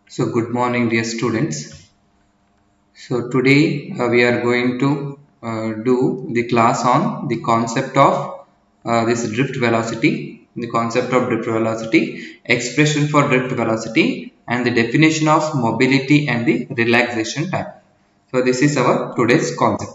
So good morning dear students. So today we are going to do the class on the concept of this drift velocity, the concept of drift velocity, expression for drift velocity and the definition of mobility and the relaxation time. So this is our today's concept.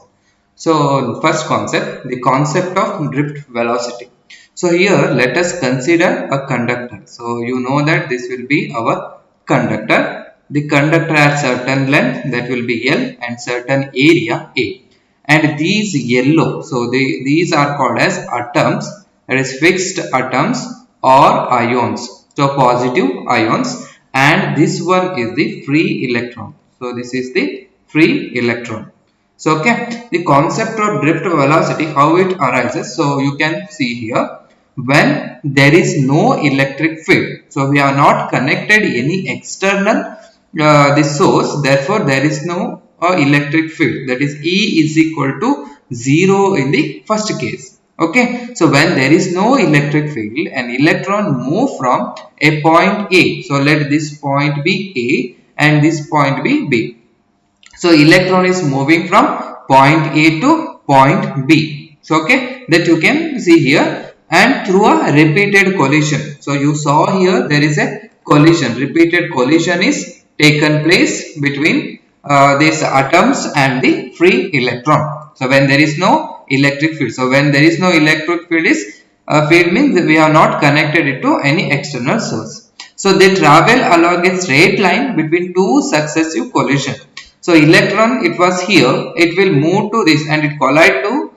So first concept, the concept of drift velocity. So here let us consider a conductor. So you know that this will be our conductor. The conductor has certain length, that will be L, and certain area A. And these yellow, so these are called as atoms, that is fixed atoms or ions. So positive ions, and this one is the free electron. So this is the free electron. So okay, the concept of drift velocity, how it arises. So you can see here, when there is no electric field, so we are not connected any external the source, therefore there is no electric field, that is E is equal to 0 in the first case. Okay, so when there is no electric field, an electron move from a point A. So let this point be A and this point be B. So electron is moving from point A to point B. So okay, that you can see here, and through a repeated collision. So you saw here there is a collision, repeated collision is taken place between these atoms and the free electron. So when there is no electric field, so when there is no electric field is field means we are not connected it to any external source. So they travel along a straight line between two successive collisions. So electron, it was here, it will move to this and it collide to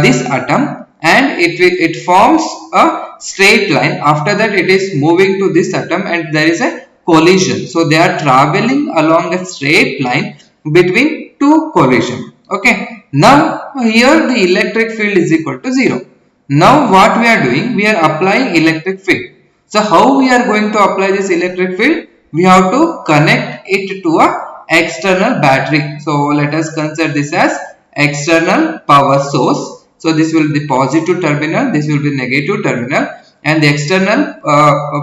this atom, and it forms a straight line. After that it is moving to this atom and there is a collision. So they are traveling along a straight line between two collisions. Okay. Now here the electric field is equal to 0. Now what we are doing, we are applying electric field. So how we are going to apply this electric field? We have to connect it to a external battery. So let us consider this as external power source. So this will be the positive terminal, this will be negative terminal, and the external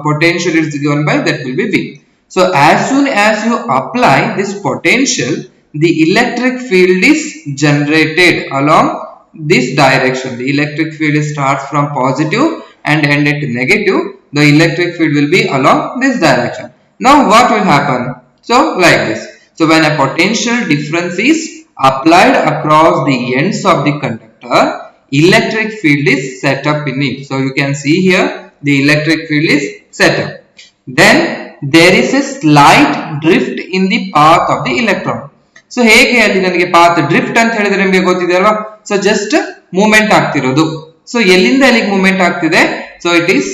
potential is given by, that will be V. So as soon as you apply this potential, the electric field is generated along this direction. The electric field starts from positive and end at negative. The electric field will be along this direction. Now what will happen? So like this. So when a potential difference is applied across the ends of the conductor, electric field is set up in it. So you can see here the electric field is set up. Then there is a slight drift in the path of the electron. So ಹೇಗೆ ಅಲ್ಲಿ ನನಗೆ path drift ಅಂತ ಹೇಳಿದ್ರೆ ನಿಮಗೆ ಗೊತ್ತಿದೆ ಅಲ್ವಾ? So just movement ಆಗ್ತಿರೋದು. So ಎಲ್ಲಿಂದ ಎಲ್ಲಿಗೆ movement ಆಗ್ತಿದೆ? So it is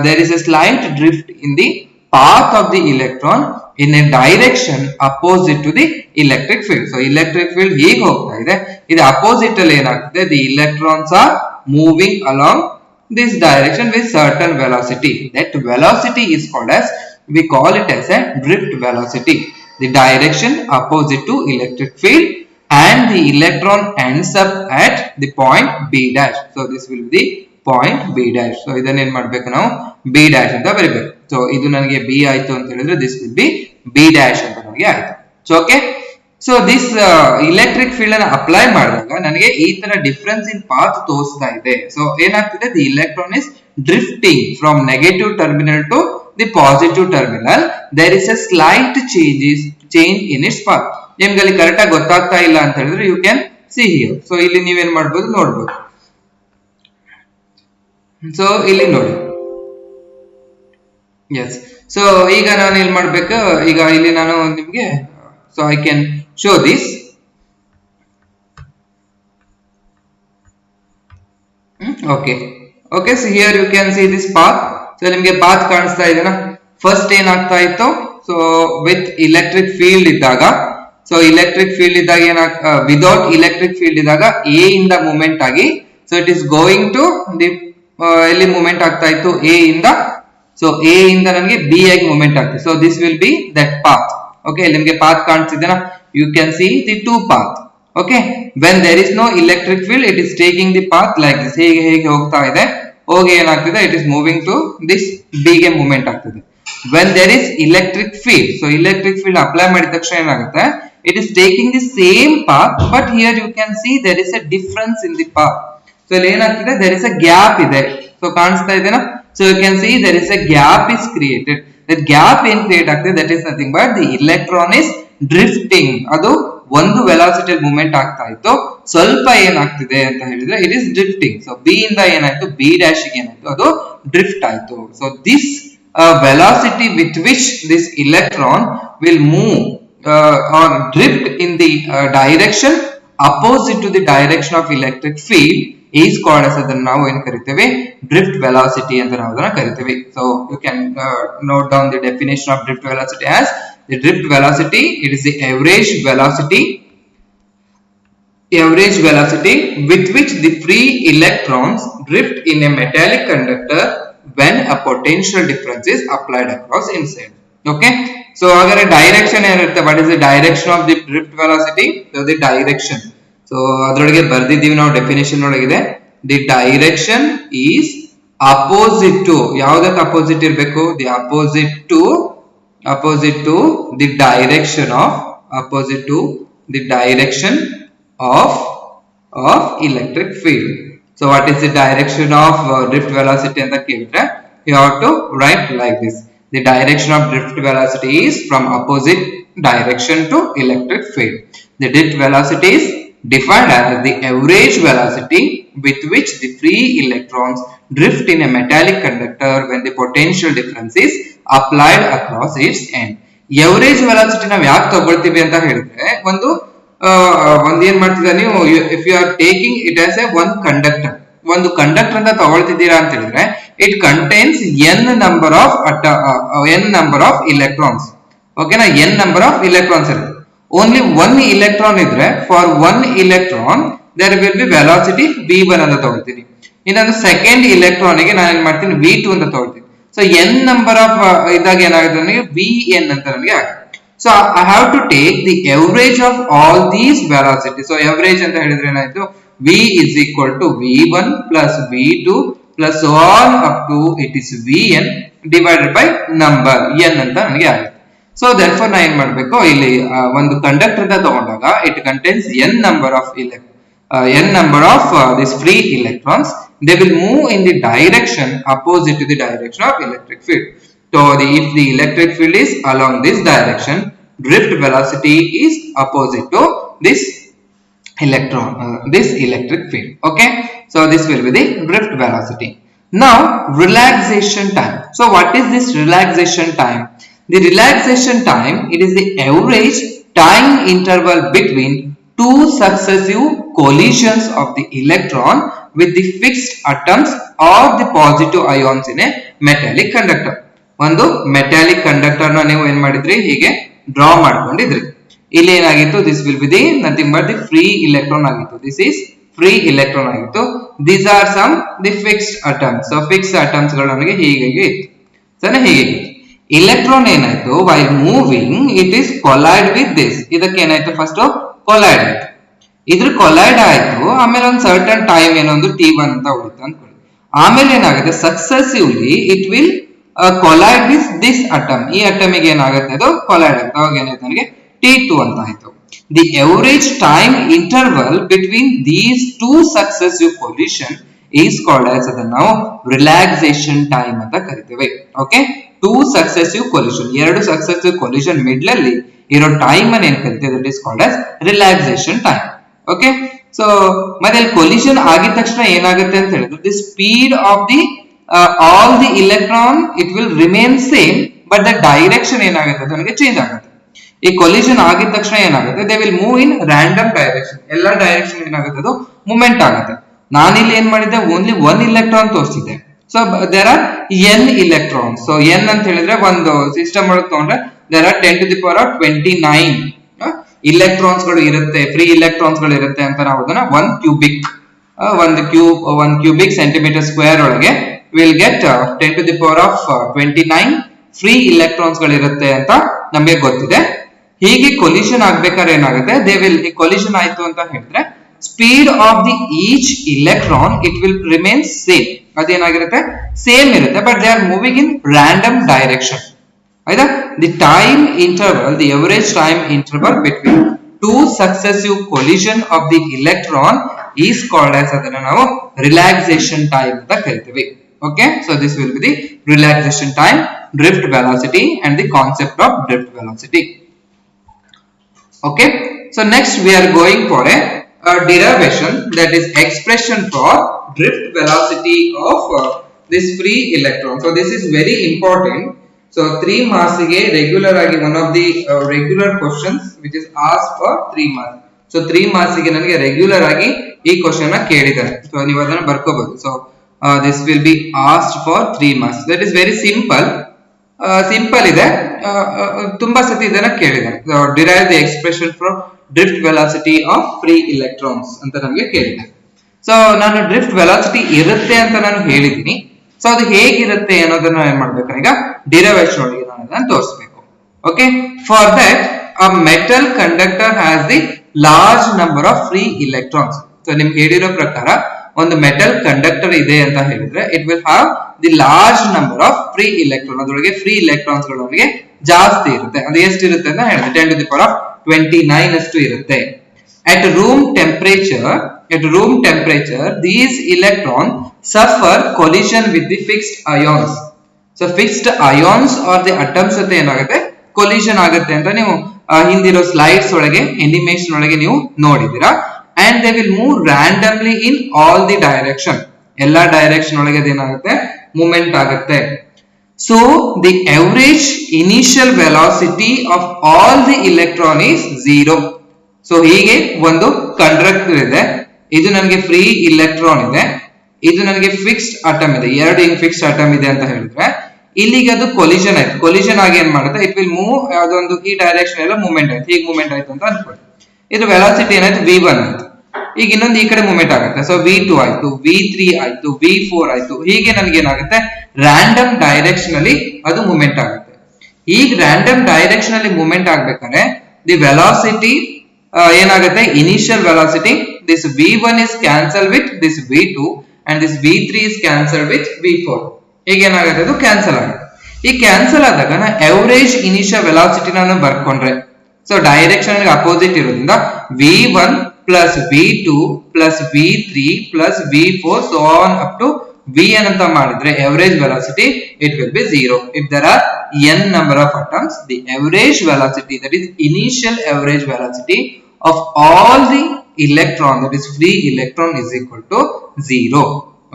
there is a slight drift in the path of the electron in a direction opposite to the electric field. So electric field ಹೇಗೆ ಹೋಗ್ತಾ ಇದೆ, ಇದು opposite ಅಲ್ಲಿ ಏನಾಗ್ತಿದೆ, the electrons are moving along this direction with certain velocity. That velocity is called as, we call it as a drift velocity, the direction opposite to electric field, and the electron ends up at the point B dash. So this will be the point B dash. So ಇದನ್ನ ಏನು ಮಾಡಬೇಕು ನಾವು B dash ಅಂತ ಬರೀಬೇಕು. So ಇದು ನನಗೆ B ಆಯ್ತು ಅಂತ ಹೇಳಿದ್ರೆ this will be B dash ಅಂತ ನನಗೆ ಆಯ್ತು. So okay, so this electric field ಅನ್ನು ಅಪ್ಲೈ ಮಾಡಿದಾಗ ನನಗೆ ಈ ತರ ಡಿಫರೆನ್ಸ್ ಇನ್ ಪಾತ್ ತೋರಿಸ್ತಾ ಇದೆ. ಸೊ ಏನಾಗ್ತಿದೆ, the electron is drifting from negative terminal to the positive terminal. There is a slight change in its path. ನಿಮ್ಗೆ ಅಲ್ಲಿ ಕರೆಕ್ಟ್ ಆಗಿ ಗೊತ್ತಾಗ್ತಾ ಇಲ್ಲ ಅಂತ ಹೇಳಿದ್ರೆ you can see here. So ಇಲ್ಲಿ ನೀವೇನ್ ಮಾಡಬಹುದು ನೋಡಬಹುದು. ಸೊ ಇಲ್ಲಿ ನೋಡಿ, ಎಸ್. ಸೊ ಈಗ ನಾನು ಇಲ್ಲಿ ಮಾಡ್ಬೇಕು, ಈಗ ಇಲ್ಲಿ ನಾನು ನಿಮ್ಗೆ, so I can show this. Okay, so here you can see this path. So ನಿಮಗೆ path ಕಾಣಿಸ್ತಾ ಇದೆನಾ? ಫಸ್ಟ್ ಏನಾಗ್ತಾ ಇತ್ತು, ಸೊ ವಿತ್ ಎಲೆಕ್ಟ್ರಿಕ್ ಫೀಲ್ಡ್ ಇದ್ದಾಗ, ಸೊ ಎಲೆಕ್ಟ್ರಿಕ್ ಫೀಲ್ಡ್ ಇದ್ದಾಗ ವಿದೌಟ್ ಎಲೆಕ್ಟ್ರಿಕ್ ಫೀಲ್ಡ್ ಇದ್ದಾಗ ಎ ಇಂದ ಮೂವ್ಮೆಂಟ್ ಆಗಿ, so it is going to the ಎಲ್ಲಿ ಮೂವ್ಮೆಂಟ್ ಆಗ್ತಾ ಇತ್ತು, ಎ ಇಂದ, ಸೊ ಎ ಇಂದ ನನಗೆ ಬಿ ಆಗಿ ಮೂವ್ಮೆಂಟ್ ಆಗ್ತದೆ. So this will be that path. Okay, ನಿಮಗೆ ಪಾತ್ ಕಾಣಿಸ್ತಿದೆನಾ? You can see the two path. Okay, when there is no electric field, it is taking the path like this. ಹೇಗೆ ಹೋಗ್ತಾ ಇದೆ, ಹೋಗಿ ಏನಾಗ್ತಿದೆ, it is moving to this B ಗೆ movement ಆಗ್ತದೆ. when there is electric field. So electric field apply ಮಾಡಿದ ತಕ್ಷಣ ಏನಾಗುತ್ತೆ, it is taking the same path, but here you can see there is a difference in the path. So ಇಲ್ಲಿ ಏನಾಗ್ತಿದೆ, there is a gap ಇದೆ. So ಕಾಣಿಸ್ತಾ ಇದೆನಾ? So you can see there is a gap is created. That gap ಏನ್ create ಆಗ್ತಿದೆ, that is nothing but the electron is drifting. ಅದು ಒಂದು velocity movement ಆಗ್ತಾ ಇತ್ತು, ಸ್ವಲ್ಪ ಏನಾಗ್ತಿದೆ ಅಂತ ಹೇಳಿದ್ರೆ it is drifting. So B ಇಂದ ಏನಾಯ್ತು, ಬಿ ಡ್ಯಾಶ್ ಗೆ ಏನಾಯ್ತು, ಅದು ಡ್ರಿಫ್ಟ್ ಆಯ್ತು. So this velocity with which this electron will move or drift in the direction opposite to the direction of electric field is called as, ಅದನ್ನ ನಾವು ಏನು ಕರಿತೇವೆ, drift velocity ಅಂತ ನಾವು ಅದನ್ನ ಕರಿತೇವೆ. So you can note down the definition of drift velocity as the drift velocity, it is the average velocity with which the free electrons drift in a metallic conductor when a potential difference is applied across inside. Okay, so agar direction ಏನಿರುತ್ತೆ, what is the direction of the drift velocity? So the direction, so ಅದರೊಳಗೆ ಬರ್ದಿದ್ದೀವಿ ನಾವು definition ಒಳಗಿದೆ, the direction is opposite to, ಯಾವುದಕ್ಕೆ opposite ಇರಬೇಕು, the opposite to the direction of electric field. So what is the direction of drift velocity ಅಂತ ಕೇಳಿದ್ರೆ you have to write like this. The direction of drift velocity is from opposite direction to electric field. The drift velocity is defined as the average velocity with which the free electrons drift in a metallic conductor when the potential difference is applied across its end. Average velocity ನಾವು ಯಾಕೆ ತಗೊಳ್ತೀವಿ ಅಂತ ಹೇಳಿದ್ರೆ, ಒಂದು ಏನ್ ಮಾಡ್ತಿದ್ದೀರಾ ನೀವು, if you are taking it as a ಒಂದು ಕಂಡಕ್ಟರ್ ಅಂತ ತಗೊಳ್ತಿದ್ದೀರಾ ಅಂತ ಹೇಳಿದ್ರೆ, it contains n number of electrons. ಓಕೆನಾ, n ನಂಬರ್ ಆಫ್ ಇಲೆಕ್ಟ್ರಾನ್ಸ್ ಇರುತ್ತೆ. ಓನ್ಲಿ ಒನ್ ಇಲೆಕ್ಟ್ರಾನ್ ಇದ್ರೆ, for one electron there will be velocity v1 ಅಂತ ತಗೊಳ್ತೀನಿ. ಇನ್ನೊಂದು ಸೆಕೆಂಡ್ ಇಲೆಕ್ಟ್ರಾನ್ ಗೆ ನಾನು ಏನ್ ಮಾಡ್ತೀನಿ, v2 ಅಂತ ತಗೊಳ್ತೀನಿ. ಸೊ n ನಂಬರ್ ಆಫ್ ಇದಾಗ ಏನಾಗುತ್ತೆ ನನಗೆ, vn ಅಂತ ನನಗೆ ಆಗುತ್ತೆ. So I have to take the average of all these velocities. So average ಅಂತ ಹೇಳಿದ್ರೆ ಏನಾಯ್ತು, v is equal to v1 plus v2 plus all up to it is vn divided by number n ಅಂತ ನನಗೆ ಆಗುತ್ತೆ. So therefore ನಾನು ಏನ್ ಮಾಡಬೇಕು, ಇಲ್ಲಿ ಒಂದು ಕಂಡಕ್ಟರ್ ಅಂತ ತಗೊಂಡಾಗ it contains n number of these free electrons. They will move in the direction opposite to the direction of electric field. So if the electric field is along this direction, drift velocity is opposite to this electric field. Okay, so this will be the drift velocity. Now relaxation time. So what is this relaxation time? The relaxation time, it is the average time interval between two successive collisions of the electron with the fixed atoms or the positive ions in a metallic conductor. ಒಂದು metallic conductor ನ ನೀವು ಏನ್ ಮಾಡಿದ್ರಿ, ಹೀಗೆ draw ಮಾಡ್ಕೊಂಡಿದ್ರಿ. ಇಲ್ಲಿ ಏನಾಗಿತ್ತು, this will be the nothing but the free electron ಆಗಿತ್ತು. ದಿಸ್ ಇಸ್ ಫ್ರೀ ಇಲೆಕ್ಟ್ರಾನ್ ಆಗಿತ್ತು. These are some the fixed atoms. So fixed atoms ಗಳು ನಮಗೆ ಹೀಗೆ ಇತ್ತು, ಸರಿ, ಹೀಗೆ ಇಲೆಕ್ಟ್ರಾನ್ ಏನಾಯ್ತು, while moving it is collide with this. ಇದಕ್ಕೆ ಏನಾಯ್ತು, ಫಸ್ಟ್ ಕೊಲೈಡ್ ಆಯ್ತು, ಇದ್ರ ಕೊಲೈಡ್ ಆಯ್ತು. ಆಮೇಲೆ ಒಂದು ಸರ್ಟನ್ ಟೈಮ್ ಏನೊಂದು t1 ಅಂತ ಉಳಿತು ಅನ್ಕೊಳ್ಳಿ. ಆಮೇಲೆ ಏನಾಗುತ್ತೆ, successively it will collide with this atom. ಈ ಅಟಮ್ ಗೆ ಏನಾಗುತ್ತೆ, ಅದು ಕೊಲೈಡ್ ಆಗುತ್ತೆ. ಅವಾಗ ಏನಾಯ್ತು, ನನಗೆ t2 ಅಂತ ಆಯ್ತು. The average time interval between these two successive collision is called as, ಅದನ್ನ ನಾವು ರಿಲ್ಯಾಕ್ಸೇಷನ್ ಟೈಮ್ ಅಂತ ಕರಿತೇವೆ. ಓಕೆ, ಟೂ ಸಕ್ಸೆಸಿವ್ ಕೊಲಿಷನ್, ಎರಡು ಸಕ್ಸೆಸಿವ್ ಕೊಲಿಷನ್ ಮಿಡ್ಲ್ ಅಲ್ಲಿ ಇರೋ ಟೈಮ್ ಅನ್ನು ಏನ್ ಕರಿತೇವೆ, that is called as relaxation time. Okay, so ಮತ್ತೆ ಕೊಲಿಷನ್ ಆಗಿದ ತಕ್ಷಣ ಏನಾಗುತ್ತೆ ಅಂತ ಹೇಳಿದ್ರೆ, the speed of the all the electron it will remain same, but the direction ಏನಾಗುತ್ತೆ, ನನಗೆ ಚೇಂಜ್ ಆಗುತ್ತೆ. ಈ ಕೊಲಿಷನ್ ಆಗಿದ ತಕ್ಷಣ ಏನಾಗುತ್ತೆ, they will move in random direction. ಎಲ್ಲ ಡೈರೆಕ್ಷನ್ ಏನಾಗುತ್ತೆ, ಅದು ಮೂವ್ಮೆಂಟ್ ಆಗುತ್ತೆ. ನಾನಿಲ್ಲಿ ಏನ್ ಮಾಡಿದ್ದೆ, ಓನ್ಲಿ ಒನ್ ಇಲೆಕ್ಟ್ರಾನ್ ತೋರಿಸಿದ್ದೆ. So there are n electrons. So n ಅಂತ ಹೇಳಿದ್ರೆ ಒಂದು ಸಿಸ್ಟಮ್ ಒಳಗೆ ತಗೊಂಡ್ರೆ there are 10 to the power of 29 electrons ಗಳು ಇರುತ್ತೆ, ಫ್ರೀ ಇಲೆಕ್ಟ್ರಾನ್ಸ್ ಗಳು ಇರುತ್ತೆ ಅಂತ ನಾವು ಅದನ್ನ ಒನ್ ಕ್ಯೂಬಿಕ್ ಸೆಂಟಿಮೀಟರ್ ಸ್ಕ್ವೇರ್ ಒಳಗೆ will get 10 to the power of 29 free electrons ಗಳಿರುತ್ತೆ ಅಂತ ನಮಗೆ ಗೊತ್ತಿದೆ. ಹೀಗೆ ಕೊಲಿಷನ್ ಆಗ್ಬೇಕಾದ್ರೆ ಏನಾಗುತ್ತೆ, ದೇ ವಿಲ್, ಈ ಕೊಲಿಷನ್ ಆಯ್ತು ಅಂತ ಹೇಳಿದ್ರೆ speed of the each electron it will remain same. ಅದೇನಾಗಿರುತ್ತೆ, ಸೇಮ್ ಇರುತ್ತೆ, but they are moving in random direction. ಆಯ್ತಾ. The time interval, the average time interval between two successive collision of the electron is called as, ಅದನ್ನ ನಾವು relaxation time ಅಂತ ಕರಿತೀವಿ. Okay, so this will be the relaxation time, drift velocity and the concept of drift velocity. Okay, so next we are going for a derivation, that is expression for drift velocity of this free electron. So this is very important. So 3 marks ಗೆ regular ಆಗಿ one of the regular questions which is asked for 3 marks. So 3 marks ಗೆ ನನಗೆ regular ಆಗಿ ಈ question ನ ಕೇಳಿದ್ದಾರೆ. So ನೀವು ಅದನ್ನ ಬರ್ಕೋಬಹುದು. So this will be asked for 3 marks. That is very simple. Simple ಇದೆ, ತುಂಬಾ ಸತಿ ಇದನ್ನ ಕೇಳಿದ್ದಾರೆ. Derive the expression for drift velocity of free electrons ಅಂತ ನಮಗೆ ಕೇಳಿದ್ದಾರೆ. ಸೊ ನಾನು ಡ್ರಿಫ್ಟ್ ವೆಲಾಸಿಟಿ ಇರುತ್ತೆ ಅಂತ ನಾನು ಹೇಳಿದ್ದೀನಿ. ಸೊ ಅದು ಹೇಗಿರುತ್ತೆ ಅನ್ನೋದನ್ನ ಏನ್ ಮಾಡ್ಬೇಕು, ಈಗ ಡಿರೈವೇಶನ್ ಒಳಗೆ ನಾನು ಅದನ್ನ ತೋರಿಸಬೇಕು. Okay, for that a metal conductor has the large number of free electrons. So ನಿಮ್ಗೆ ಹೇಳಿರೋ ಪ್ರಕಾರ ಒಂದು ಮೆಟಲ್ ಕಂಡಕ್ಟರ್ ಇದೆ ಅಂತ ಹೇಳಿದ್ರೆ it will have the large number of free electron. ಅದರೊಳಗೆ ಫ್ರೀ ಇಲೆಕ್ಟ್ರಾನ್ಸ್ ಗಳೊಳಗೆ ಜಾಸ್ತಿ ಇರುತ್ತೆ. ಅದು ಎಷ್ಟಿರುತ್ತೆ ಅಂತ ಹೇಳಿದ್ರೆ 10 to the power of 29 ಅಷ್ಟು ಇರುತ್ತೆ. At room temperature these electrons suffer collision with the fixed ions. So fixed ions or the atoms ಜೊತೆ ಏನಾಗುತ್ತೆ, collision ಆಗುತ್ತೆ ಅಂತ ನೀವು ಹಿಂದಿರೋ ಸ್ಲೈಡ್ಸ್ ಒಳಗೆ ಅನಿಮೇಷನ್ ಒಳಗೆ ನೀವು ನೋಡಿದ್ದೀರಾ. And they will move randomly in all the direction. ಎಲ್ಲಾ ಡೈರೆಕ್ಷನ್ ಒಳಗೆ ಏನಾಗುತ್ತೆ, ಮೂವ್ಮೆಂಟ್ ಆಗುತ್ತೆ. So the average initial velocity of all the electron is 0. So ಹೀಗೆ ಒಂದು ಕಂಡಕ್ಟರ್ ಇದೆ, ಇದು ನನಗೆ ಫ್ರೀ ಇಲೆಕ್ಟ್ರಾನ್ ಇದೆ, ಇದು ನನಗೆ ಫಿಕ್ಸ್ಡ್ ಅಟಮ್ ಇದೆ, ಎರಡು ಹಿಂಗ್ ಫಿಕ್ಸ್ಡ್ ಅಟಮ್ ಇದೆ ಅಂತ ಹೇಳಿದ್ರೆ ಇಲ್ಲಿಗೆ ಅದು ಕೊಲಿಷನ್ ಆಯ್ತು. ಕೊಲಿಷನ್ ಆಗಿ ಏನ್ ಮಾಡುತ್ತೆ, ಇಟ್ ವಿಲ್ ಮೂವ್, ಅದೊಂದು ಈ ಡೈರೆಕ್ಷನ್ ಎಲ್ಲ ಮೂವ್ಮೆಂಟ್ ಆಯ್ತು, ಹೀಗೆ ಮೂವ್ಮೆಂಟ್ ಆಯ್ತು ಅಂತ ಅನ್ಕೊಳ್ಳಿ. ಇದು ವೆಲಾಸಿಟಿ ಏನಾಯ್ತು, v1 ಆಯ್ತು. ಈಗ ಇನ್ನೊಂದು ಈ ಕಡೆ ಮೂವ್ಮೆಂಟ್ ಆಗುತ್ತೆ. ಸೊ v2 ಆಯ್ತು, v3 ಆಯ್ತು, v4 ಆಯ್ತು. ಹೀಗೆ ನನಗೆ ಏನಾಗುತ್ತೆ, ರ್ಯಾಂಡಮ್ ಡೈರೆಕ್ಷನ್ ಅಲ್ಲಿ ಅದು ಮೂವ್ಮೆಂಟ್ ಆಗುತ್ತೆ. ಈಗ ರ್ಯಾಂಡಮ್ ಡೈರೆಕ್ಷನ್ ಅಲ್ಲಿ ಮೂವ್ಮೆಂಟ್ ಆಗ್ಬೇಕಾದ್ರೆ ದಿ ವೆಲಾಸಿಟಿ ಏನಾಗುತ್ತೆ, initial velocity this v1 is cancelled with this v2 and this v3 is cancelled with v4. ಹೀಗೆ ಏನಾಗುತ್ತೆ, ಅದು ಕ್ಯಾನ್ಸಲ್ ಆಗುತ್ತೆ. ಈ ಕ್ಯಾನ್ಸಲ್ ಆದಾಗ ನಾ ಎವರೇಜ್ ಇನಿಷಿಯಲ್ ವೆಲಾಸಿಟಿ ನಾನು ಬರ್ಕೊಂಡ್ರೆ, ಸೊ ಡೈರೆಕ್ಷನ್ ಅಪೋಸಿಟ್ ಇರೋದ್ರಿಂದ v1 plus v2 plus v3 plus v4 so on up to vn ಅಂತ ಮಾಡಿದ್ರೆ average velocity it will be 0. If there are n number of atoms, the average velocity, that is initial average velocity of all the electron, that is free electron, is equal to 0.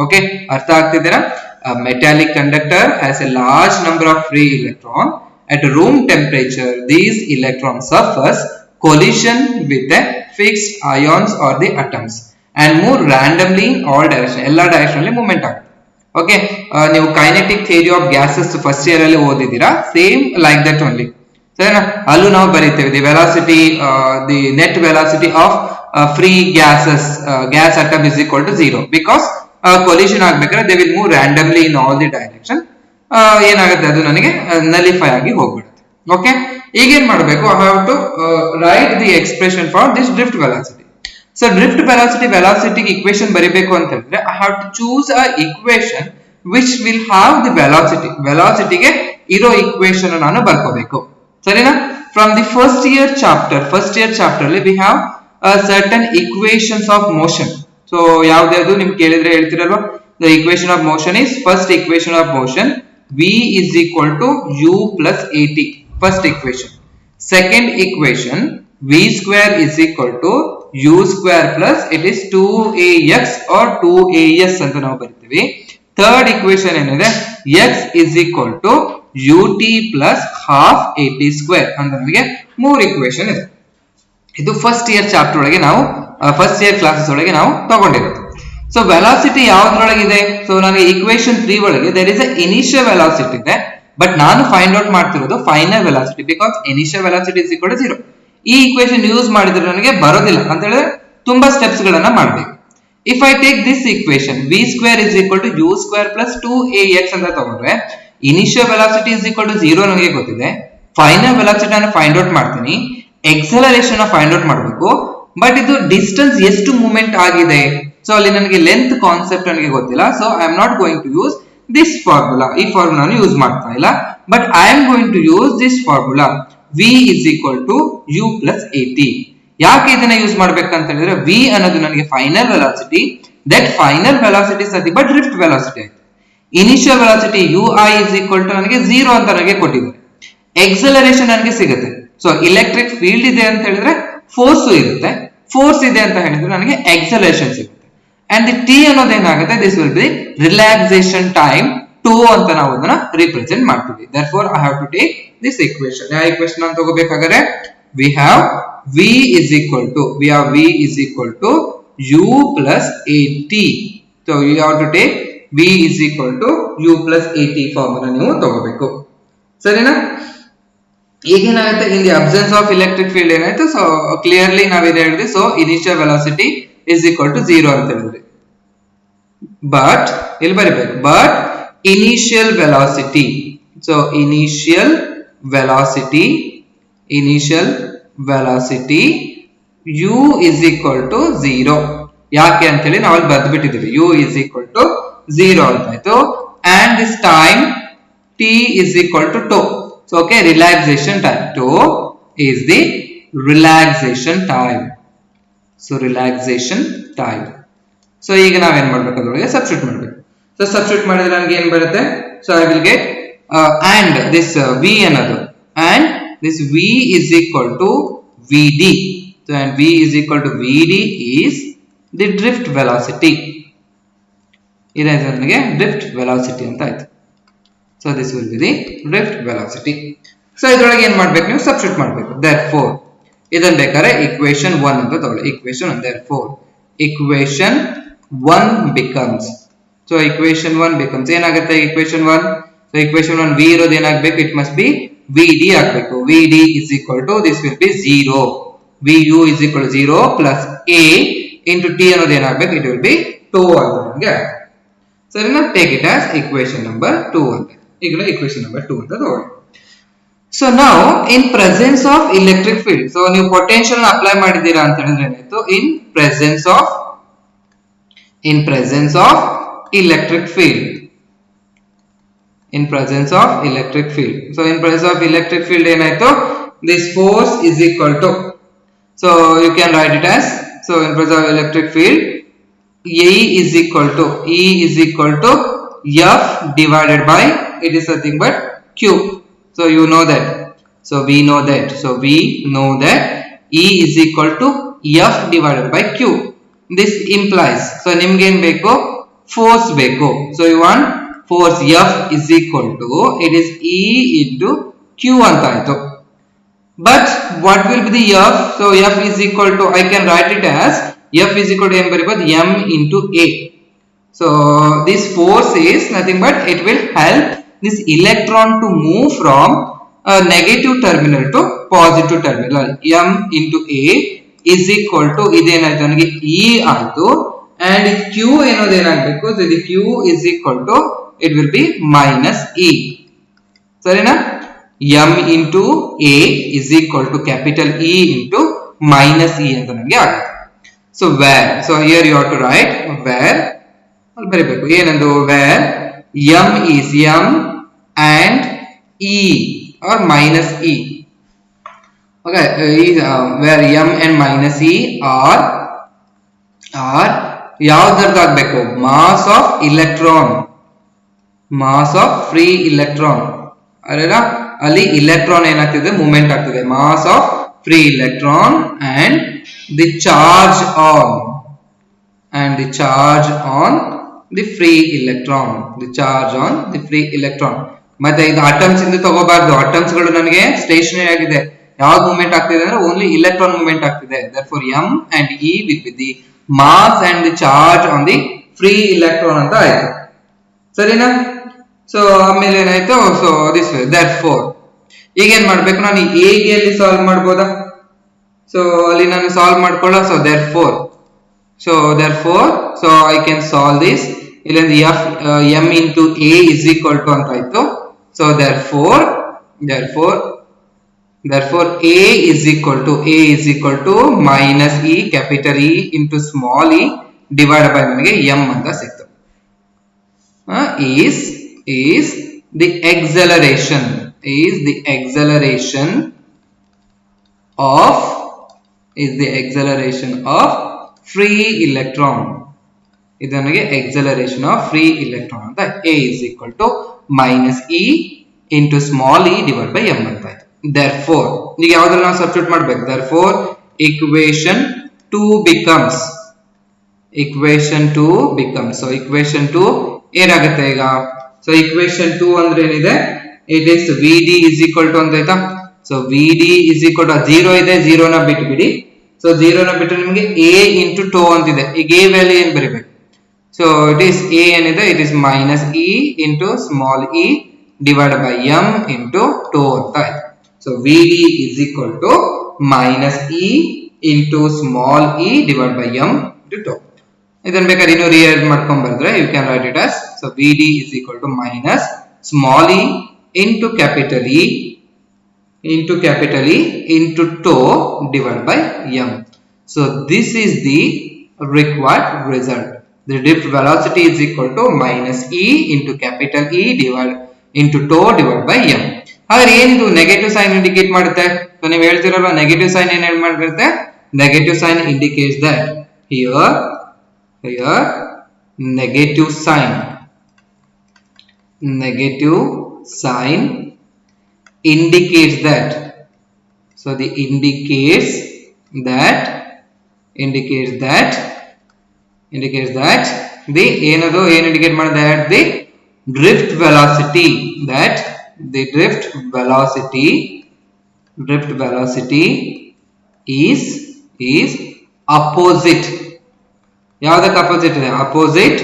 Okay, ಅರ್ಥ ಆಗ್ತಿದ್ದೀರಾ? A metallic conductor has a large number of free electron. At room temperature these electrons suffers collision with the fixed ions or the atoms and move randomly in all direction. ಎಲ್ಲ direction ಅಲ್ಲಿ movement ಆಗುತ್ತೆ. Okay, ನೀವು kinetic theory of gases first year ಅಲ್ಲಿ ಓದಿದ್ದೀರಾ, same like that only. ಸರಿನಾ? ಅಲ್ಲೂ ನಾವು ಬರೀತೇವೆ the velocity, the net velocity of free gases, gas atom is equal to 0 because collision ಆಗ್ಬೇಕಾದ್ರೆ they will move randomly in all the direction. ಏನಾಗುತ್ತೆ, ಅದು ನನಗೆ ನಲಿಫೈ ಆಗಿ ಹೋಗ್ಬಿಡುತ್ತೆ. ಓಕೆ, ಈಗೇನ್ ಮಾಡಬೇಕು, I have to write the expression for this drift velocity. So drift velocity equation ಬರೀಬೇಕು ಅಂತ ಹೇಳಿದ್ರೆ I have to choose a equation which will have the ವೆಲಾಸಿಟಿಗೆ ಇರೋ ಇಕ್ವೇಶನ್ ನಾನು ಬರ್ಕೋಬೇಕು. ಸರಿನಾ? From the first year chapter ಅಲ್ಲಿ we have certain equations of motion. So ಯಾವ್ದು ನಿಮ್ಗೆ ಕೇಳಿದ್ರೆ ಹೇಳ್ತಿರಲ್ವಾ, the equation of motion is, first equation of motion v is equal to u plus at, first equation. Second equation v square is equal to u square plus it is 2ax or 2as ಅಂತ ನಾವು ಬರೀತೀವಿ. Third equation ಏನಿದೆ, x is equal to ut plus half at square ಅಂತ ನಮಗೆ ಮೂರು equation ಇದೆ. ಇದು first year chapter ಒಳಗೆ ನಾವು, ಫಸ್ಟ್ ಇಯರ್ ಕ್ಲಾಸಸ್ ಒಳಗೆ ನಾವು ತಗೊಂಡಿರೋದು. ಸೊ ವೆಲಾಸಿಟಿ ಯಾವ್ದ್ರೊಳಗಿದೆ, ಸೊ ನನಗೆ ಇಕ್ವೇಶನ್ 3 ಒಳಗೆ there is a initial velocity ಇದೆ, ಬಟ್ ನಾನು ಫೈಂಡ್ ಔಟ್ ಮಾಡ್ತಿರೋದು final velocity because initial velocity is equal to 0. ಈ ಇಕ್ವೇಶನ್ ಯೂಸ್ ಮಾಡಿದ್ರೆ ನನಗೆ ಬರೋದಿಲ್ಲ ಅಂತ ಹೇಳಿದ್ರೆ ತುಂಬಾ ಸ್ಟೆಪ್ಸ್ ಗಳನ್ನ ಮಾಡಬೇಕು. If I take this equation v square is equal to u square plus 2ax ಅಂತ ತಗೊಂಡ್ರೆ initial velocity is equal to 0 ನನಗೆ ಗೊತ್ತಿದೆ. ಫೈನಲ್ ವೆಲಾಸಿಟಿ ನಾನು ಫೈಂಡ್ ಔಟ್ ಮಾಡ್ತೀನಿ, ಎಕ್ಸಲರೇಷನ್ ಫೈಂಡ್ ಔಟ್ ಮಾಡಬೇಕು, ಬಟ್ ಇದು ಡಿಸ್ಟೆನ್ಸ್ ಎಷ್ಟು ಮೂವ್ಮೆಂಟ್ ಆಗಿದೆ, ಸೊ ಅಲ್ಲಿ ನನಗೆ ಲೆಂತ್ ಕಾನ್ಸೆಪ್ಟ್ ನನಗೆ ಗೊತ್ತಿಲ್ಲ. So I am not going to use this formula, ಈ ಫಾರ್ಮುಲಾ ಯೂಸ್ ಮಾಡ್ತಾ ಇಲ್ಲ. but I am going to use this formula v is equal to u plus at. ಯಾಕೆ ಇದನ್ನ ಯೂಸ್ ಮಾಡ್ಬೇಕಂತ ಹೇಳಿದ್ರೆ v ಅನ್ನೋದು ನನಗೆ final velocity, that final velocity is nothing but drift velocity ಆಯ್ತು. Initial velocity ui is equal to ನನಗೆ 0 ಅಂತ ನನಗೆ ಕೊಟ್ಟಿದ್ದಾರೆ. ಎಕ್ಸಲರೇಷನ್ ನನಗೆ ಸಿಗುತ್ತೆ. ಸೊ ಇಲೆಕ್ಟ್ರಿಕ್ ಫೀಲ್ಡ್ ಇದೆ ಅಂತ ಹೇಳಿದ್ರೆ ಫೋರ್ಸ್ ಇರುತ್ತೆ, ಫೋರ್ಸ್ ಇದೆ ಅಂತ ಹೇಳಿದ್ರೆ ನನಗೆ ಎಕ್ಸಲರೇಷನ್ ಸಿಗುತ್ತೆ. ಅಂಡ್ ದಿ ಟಿ ಅನ್ನೋದು ಏನಾಗುತ್ತೆ, this will be relaxation time tau ಅಂತ ನಾವು ಅದನ್ನ ರಿಪ್ರೆಸೆಂಟ್ ಮಾಡ್ತೀವಿ. therefore I have to take this equation. ಯಾವ equation ಅಂತ ತಗೋಬೇಕಾದ್ರೆ we have v is equal to u plus at. so you have to take v is equal to u plus at formula ನೀವು ತಗೋಬೇಕು. ಸರಿನಾ? ಈಗೇನಾಗುತ್ತೆ, in the absence of electric field ಏನಾಯ್ತು, so clearly ನಾವಿದೆ ಹೇಳಿದ್ವಿ. So initial velocity is equal to 0 ಅಂತ ಹೇಳಿದ್ವಿ. But ಇಲ್ಲಿ ಬರಿಬೇಕು, but initial velocity, so initial velocity u is equal to 0. ಯಾಕೆ ಅಂತ ಹೇಳಿ ನಾವು ಅಲ್ಲಿ ಬರೆದು ಬಿಟ್ಟಿದ್ದೀವಿ, u is equal to 0 ಅಂತ ಆಯ್ತು. and this time t is equal to tau. so okay, relaxation time, tau is the relaxation time. so relaxation time. so ಈಗ ನಾವು ಏನು ಮಾಡಬೇಕು, ಅದರೊಳಗೆ ಸಬ್ಸ್ಟಿಟ್ಯೂಟ್ ಮಾಡಬೇಕು. ಸೊ ಸಬ್ಸ್ಟಿಟ್ಯೂಟ್ ಮಾಡಿದ್ರೆ ನನಗೆ ಏನು ಬರುತ್ತೆ, so I will get and this v ಅನ್ನೋದು, and this v is equal to vd. so and v is equal to vd is the drift velocity. ಇದಾಯ್ತು ನನಗೆ drift velocity ಅಂತ ಆಯ್ತು. so this will be the drift velocity. so ಇದರೊಳಗೆ ಏನು ಮಾಡಬೇಕು, ನೀವು substitute ಮಾಡಬೇಕು. therefore ಇದನ್ನ ಬೇಕಾದ್ರೆ equation 1 ಅಂತ ತಗೊಳ್ಳಿ. equation 1, therefore equation 1 becomes, so equation 1 becomes ಏನಾಗುತ್ತೆ, equation 1, so equation 1 v ಇರೋದು ಏನಾಗಬೇಕು, it must be vd ಆಗಬೇಕು. vd is equal to, this will be 0, vu is equal to 0 plus a into t ಅನ್ನೋದು ಏನಾಗಬೇಕು, it will be 2 ಅಂತ ನಮಗೆ. ಸರಿನಾ? Take it as equation number 2 ಅಂತ. ಈಗ equation number 2 ಅಂತ ತಗೊಳ್ಳಿ. so now in presence of electric field, so ನೀವು potential ಅಪ್ಲೈ ಮಾಡಿದ್ದೀರಾ ಅಂತ ಹೇಳಿದ್ರೆ ಏನಾಯ್ತು, in presence of electric field, in presence of electric field. so in presence of electric field ಏನಾಯ್ತು, this force is equal to, so you can write it as, so in presence of electric field E is equal to F divided by, it is nothing but Q. so you know that, so we know that E is equal to F divided by Q. this implies, so ನಿಮಗೆ ಏನು ಬೇಕು, force ಬೇಕು. so you want force F is equal to, it is E into Q ಅಂತ ಆಯ್ತು. but what will be the F? so F is equal to, I can write it as F is equal to m ಬರಿಬಹುದು m into a. so this force is nothing but, it will help this electron to move from a negative terminal to positive terminal. m into a is equal to, ಇದೇನಾಯ್ತು ನನಗೆ E ಆಯ್ತು, and Q ಏನೋದು ಏನಾಗಬೇಕು, so the Q is equal to, it will be minus E. ಸರಿನಾ? m into a is equal to capital E into minus E ಅಂತ ನಮಗೆ ಆಗುತ್ತೆ. so where, so here you have to write where, ಅಲ್ಲಿ ಬರಿಬೇಕು ಏನಂದು, where m is m and E or minus E. okay, where m and minus E are ಯಾವ್ದ್ರದ್ದು ಆಗಬೇಕು, mass of electron, mass of free electron. ಅಲ್ಲ, ಅಲ್ಲಿ electron ಏನಾಗ್ತಿದೆ, movement ಆಗ್ತಿದೆ, mass of free electron and the charge on the free electron, ಮತ್ತೆ ಇದು atoms ಇಂದ ತಗೋಬಾರ್ದು, atoms ಗಳು ನನಗೆ ಸ್ಟೇಷನರಿ ಆಗಿದೆ. ಯಾವ್ದು ಮೂವ್ಮೆಂಟ್ ಆಗ್ತಿದೆ ಅಂದ್ರೆ ಓನ್ಲಿ ಇಲೆಕ್ಟ್ರಾನ್ ಮೂವ್ಮೆಂಟ್ ಆಗ್ತಿದೆ. therefore m and E will be the mass and the charge on the free electron ಅಂತ ಆಯ್ತು. ಸರಿನಾ? ಸೊ ಆಮೇಲೆ ಏನಾಯ್ತು, ಸೊ ದಿಸ್ ವೇ. therefore ಈಗ ಏನ್ ಮಾಡ್ಬೇಕು, ನಾನು a ಗೆ ಅಲ್ಲಿ ಸಾಲ್ವ್ ಮಾಡ್ಬೋದಾ, ಸೊ ಅಲ್ಲಿ ನಾನು ಸಾಲ್ವ್ ಮಾಡ್ಕೊಳ್ಳೋ. so therefore I can solve this. ಇಲ್ಲಿ f m into a is equal to ಅಂತ ಆಯ್ತು. so therefore a is equal to minus E, capital E into small e divided by ನನಗೆ m ಅಂತ ಸಿಕ್ತು. is the acceleration is the acceleration of free electron. ಇದು ನನಗೆ acceleration of free electron ಅಂತ a is equal to minus e into small e divided by m ಅಂತ ಆಯ್ತು. Therefore ಈಗ ಯಾವುದನ್ನ ನಾವು ಸಬ್ಸ್ಟಿಟ್ಯೂಟ್ ಮಾಡಬೇಕು. Therefore equation 2 becomes so equation 2 ಏನಾಗುತ್ತೆ ಈಗ. So equation 2 ಅಂದ್ರೆ ಏನಿದೆ, it is vd is equal to ಅಂತ ಆಯ್ತಾ. So vd is equal to 0 ಇದೆ, 0 ನ ಬಿಟ್ಬಿಡಿ. So 0 ನ ಬಿಟ್ಟು ನಿಮಗೆ a into tau ಅಂತಿದೆ. ಈಗ a ವ್ಯಾಲ್ಯೂ ಏನು ಬರೀಬೇಕು. So it is a ಏನಿದೆ, it is minus e into small e divided by m into tau ಅಂತ ಆಯ್ತು. So vd is equal to minus e into small e divided by m into tau. ಇದನ್ನ ಬೇಕಾದ್ರೆ ಇನ್ನೂ ರಿಯರೈಸ್ ಮಾಡ್ಕೊಂಡು ಬರೆದ್ರೆ you can write it as, so vd is equal to minus small e into capital E into tau divided by m. So this is the required result. The drift velocity is equal to minus e into capital E divided into tau divided by m. ಹಾಗಾದ್ರೆ ಏನಿದು negative sign indicate ಮಾಡುತ್ತೆ. So ನೀವು ಹೇಳ್ತಿರಲ್ಲ negative sign ಏನು ಮಾಡಿರುತ್ತೆ. Negative sign indicates that here negative sign indicates that, so the indicates that the ಏನದು ಏನು indicate ಮಾಡಿದೆ, the drift velocity is opposite. ಯಾವುದಕ್ಕೆ ಅಪೋಸಿಟ್ ಇದೆ, opposite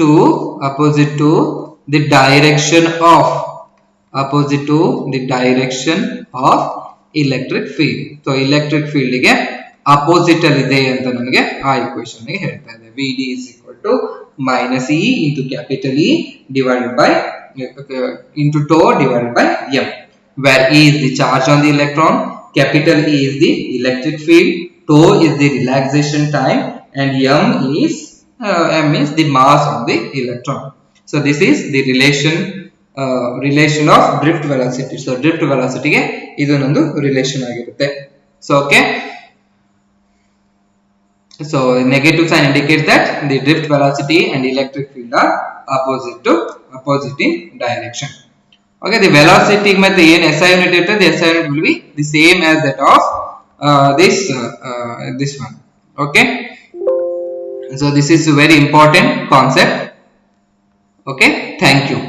to the direction of electric field. So electric field ಗೆ opposite ಅಲ್ಲಿ ಇದೆ ಅಂತ ನಮಗೆ ಆ ಈಕ್ವೇಶನ್ ಗೆ ಹೇಳ್ತಾ ಇದೆ. vd is equal to minus e into capital E divided by into tau divided by m, where e is the charge on the electron, capital E is the electric field, tau is the relaxation time, and m is the mass of the electron. So this is the relation of drift velocity. So drift velocity ಗೆ ಇದೊಂದು relation ಆಗಿರುತ್ತೆ. So okay, so negative sign indicates that the drift velocity and electric field are opposite in direction. Okay, the velocity ಮತ್ತೆ ಏನು SI unit ಇರ್ತದೆ, the SI unit will be the same as that of this one. Okay, so this is a very important concept. Okay, thank you.